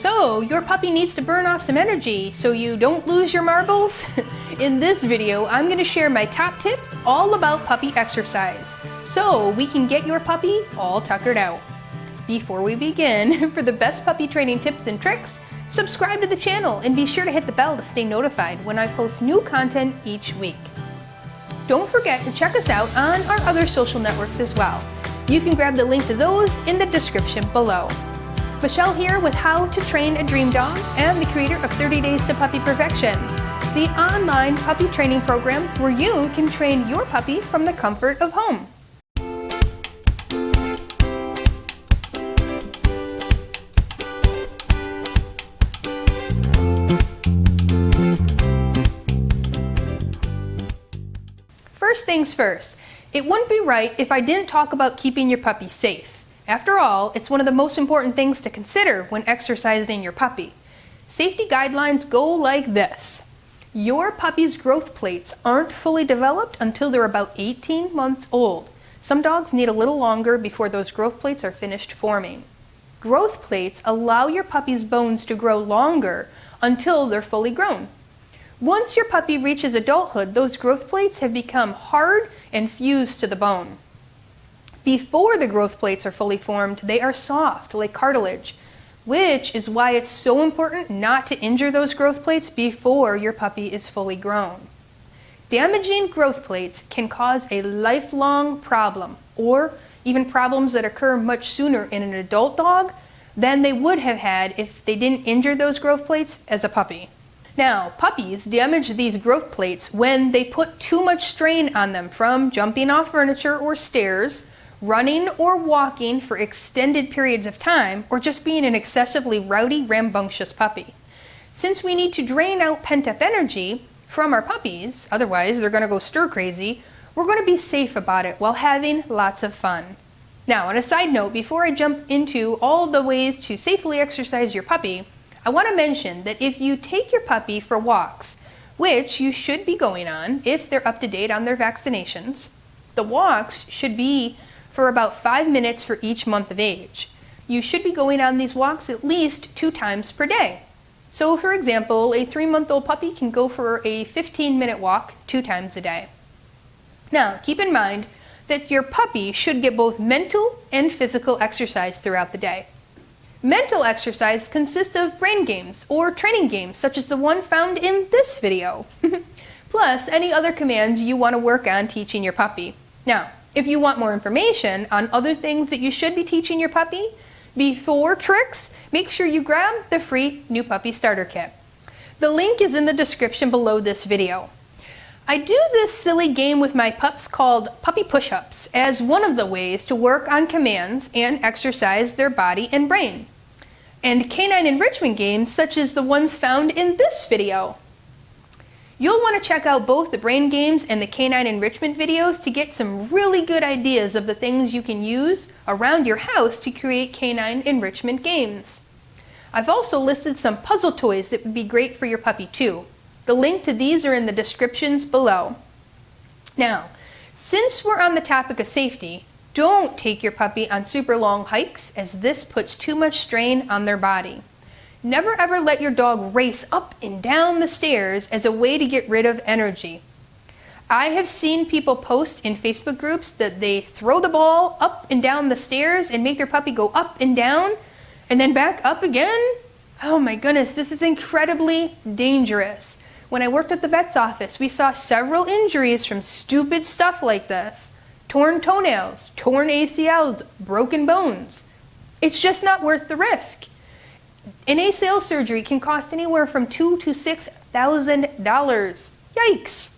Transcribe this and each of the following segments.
So, your puppy needs to burn off some energy so you don't lose your marbles? In this video, I'm going to share my top tips all about puppy exercise, so we can get your puppy all tuckered out. Before we begin, for the best puppy training tips and tricks, subscribe to the channel and be sure to hit the bell to stay notified when I post new content each week. Don't forget to check us out on our other social networks as well. You can grab the link to those in the description below. Michelle here with How to Train a Dream Dog and the creator of 30 Days to Puppy Perfection, the online puppy training program where you can train your puppy from the comfort of home. First things first, it wouldn't be right if I didn't talk about keeping your puppy safe. After all, it's one of the most important things to consider when exercising your puppy. Safety guidelines go like this. Your puppy's growth plates aren't fully developed until they're about 18 months old. Some dogs need a little longer before those growth plates are finished forming. Growth plates allow your puppy's bones to grow longer until they're fully grown. Once your puppy reaches adulthood, those growth plates have become hard and fused to the bone. Before the growth plates are fully formed, they are soft, like cartilage, which is why it's so important not to injure those growth plates before your puppy is fully grown. Damaging growth plates can cause a lifelong problem, or even problems that occur much sooner in an adult dog than they would have had if they didn't injure those growth plates as a puppy. Now, puppies damage these growth plates when they put too much strain on them from jumping off furniture or stairs, running or walking for extended periods of time, or just being an excessively rowdy, rambunctious puppy. Since we need to drain out pent-up energy from our puppies, otherwise they're going to go stir crazy, we're going to be safe about it while having lots of fun. Now, on a side note, before I jump into all the ways to safely exercise your puppy, I want to mention that if you take your puppy for walks, which you should be going on if they're up to date on their vaccinations, the walks should be for about 5 minutes for each month of age. You should be going on these walks at least 2 times per day. So for example, a 3-month-old puppy can go for a 15-minute walk 2 times a day. Now, keep in mind that your puppy should get both mental and physical exercise throughout the day. Mental exercise consists of brain games or training games such as the one found in this video, plus any other commands you want to work on teaching your puppy. Now, if you want more information on other things that you should be teaching your puppy before tricks, make sure you grab the free New Puppy Starter Kit. The link is in the description below this video. I do this silly game with my pups called puppy push-ups as one of the ways to work on commands and exercise their body and brain. And canine enrichment games such as the ones found in this video. You'll want to check out both the brain games and the canine enrichment videos to get some really good ideas of the things you can use around your house to create canine enrichment games. I've also listed some puzzle toys that would be great for your puppy too. The link to these are in the descriptions below. Now, since we're on the topic of safety, don't take your puppy on super long hikes as this puts too much strain on their body. Never ever let your dog race up and down the stairs as a way to get rid of energy. I have seen people post in Facebook groups that they throw the ball up and down the stairs and make their puppy go up and down and then back up again. Oh my goodness, this is incredibly dangerous. When I worked at the vet's office, we saw several injuries from stupid stuff like this. Torn toenails, torn ACLs, broken bones. It's just not worth the risk. An ACL surgery can cost anywhere from $2,000 to $6,000. Yikes!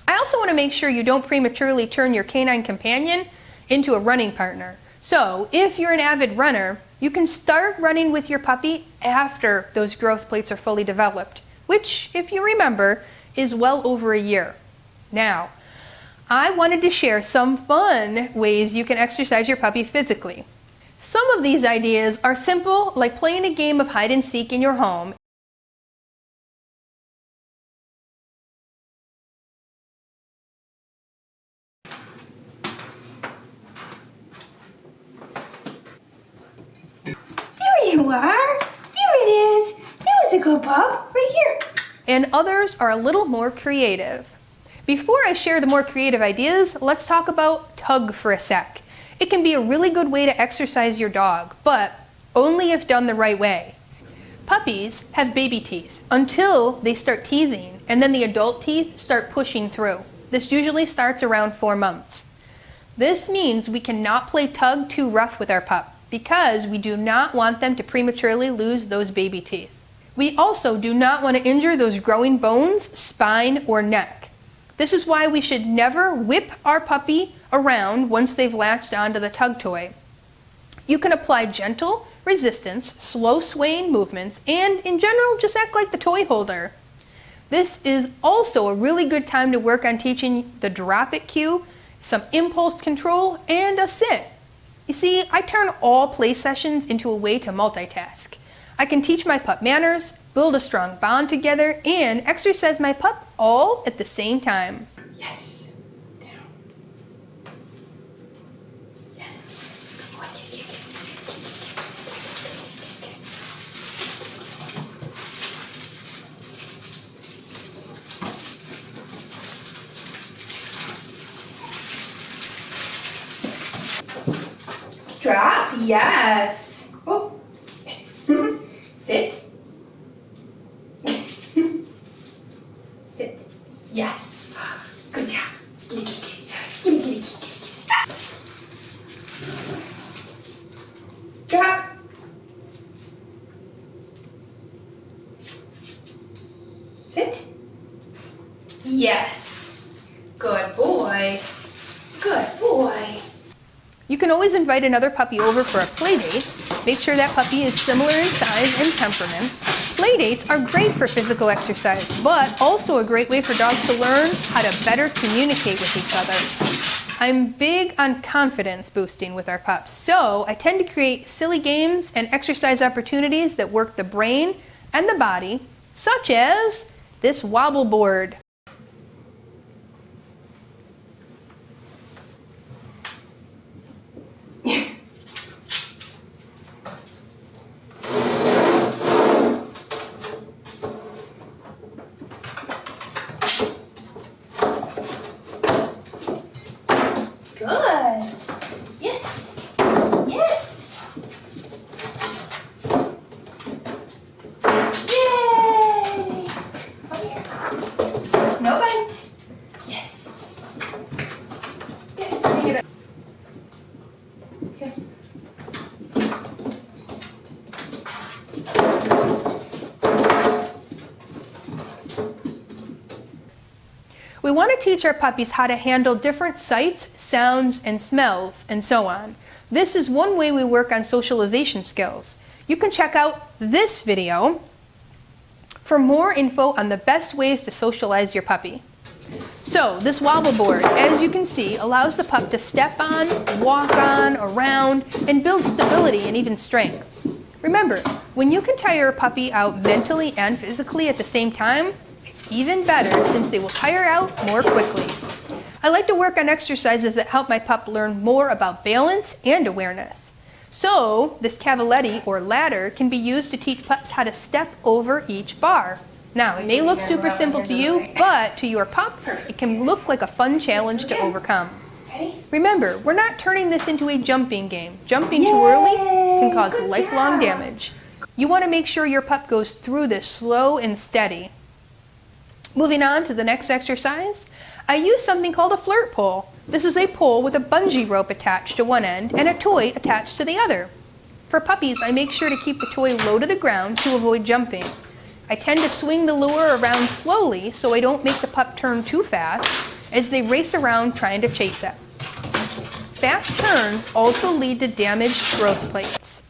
I also want to make sure you don't prematurely turn your canine companion into a running partner. So, if you're an avid runner, you can start running with your puppy after those growth plates are fully developed, which, if you remember, is well over a year. Now, I wanted to share some fun ways you can exercise your puppy physically. Some of these ideas are simple, like playing a game of hide and seek in your home. There you are! There physical pup, right here. And others are a little more creative. Before I share the more creative ideas, let's talk about tug for a sec. It can be a really good way to exercise your dog, but only if done the right way. Puppies have baby teeth until they start teething, and then the adult teeth start pushing through. This usually starts around 4 months. This means we cannot play tug too rough with our pup because we do not want them to prematurely lose those baby teeth. We also do not want to injure those growing bones, spine, or neck. This is why we should never whip our puppy around once they've latched onto the tug toy. You can apply gentle resistance, slow swaying movements, and in general, just act like the toy holder. This is also a really good time to work on teaching the drop it cue, some impulse control, and a sit. You see, I turn all play sessions into a way to multitask. I can teach my pup manners, build a strong bond together, and exercise my pup all at the same time. Yes. Down. Yes. Drop. Yes. Oh. Sit. Sit. Yes. Good job. Kitty, kitty, kitty, kitty, kitty. Drop. Sit. Yes. Good boy. Good boy. You can always invite another puppy over for a play date. Make sure that puppy is similar in size and temperament. Playdates are great for physical exercise, but also a great way for dogs to learn how to better communicate with each other. I'm big on confidence boosting with our pups, so I tend to create silly games and exercise opportunities that work the brain and the body, such as this wobble board. Good. Yes. Yes. Yay! Come here. No bite. Yes. Yes. Let me get it. Here. We want to teach our puppies how to handle different sights, sounds, and smells, and so on. This is one way we work on socialization skills. You can check out this video for more info on the best ways to socialize your puppy. So, this wobble board, as you can see, allows the pup to step on, walk on, around, and build stability and even strength. Remember, when you can tire a puppy out mentally and physically at the same time, it's even better since they will tire out more quickly. I like to work on exercises that help my pup learn more about balance and awareness. So, this cavaletti or ladder can be used to teach pups how to step over each bar. Now, it may look super simple to you, but to your pup, it can look like a fun challenge to overcome. Remember, we're not turning this into a jumping game. Jumping too early can cause lifelong damage. You want to make sure your pup goes through this slow and steady. Moving on to the next exercise, I use something called a flirt pole. This is a pole with a bungee rope attached to one end and a toy attached to the other. For puppies, I make sure to keep the toy low to the ground to avoid jumping. I tend to swing the lure around slowly so I don't make the pup turn too fast as they race around trying to chase it. Fast turns also lead to damaged growth plates.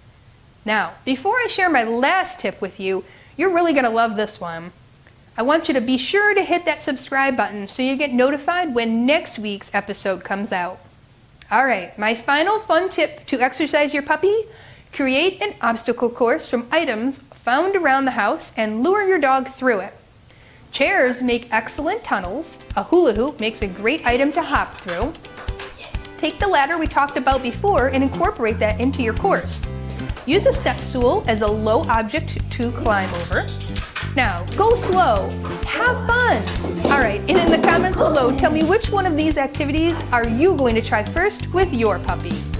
Now, before I share my last tip with you, you're really going to love this one. I want you to be sure to hit that subscribe button so you get notified when next week's episode comes out. Alright, my final fun tip to exercise your puppy: create an obstacle course from items found around the house and lure your dog through it. Chairs make excellent tunnels. A hula hoop makes a great item to hop through. Take the ladder we talked about before and incorporate that into your course. Use a step stool as a low object to climb over. Now, go slow. Have fun. All right, and in the comments below, tell me which one of these activities are you going to try first with your puppy?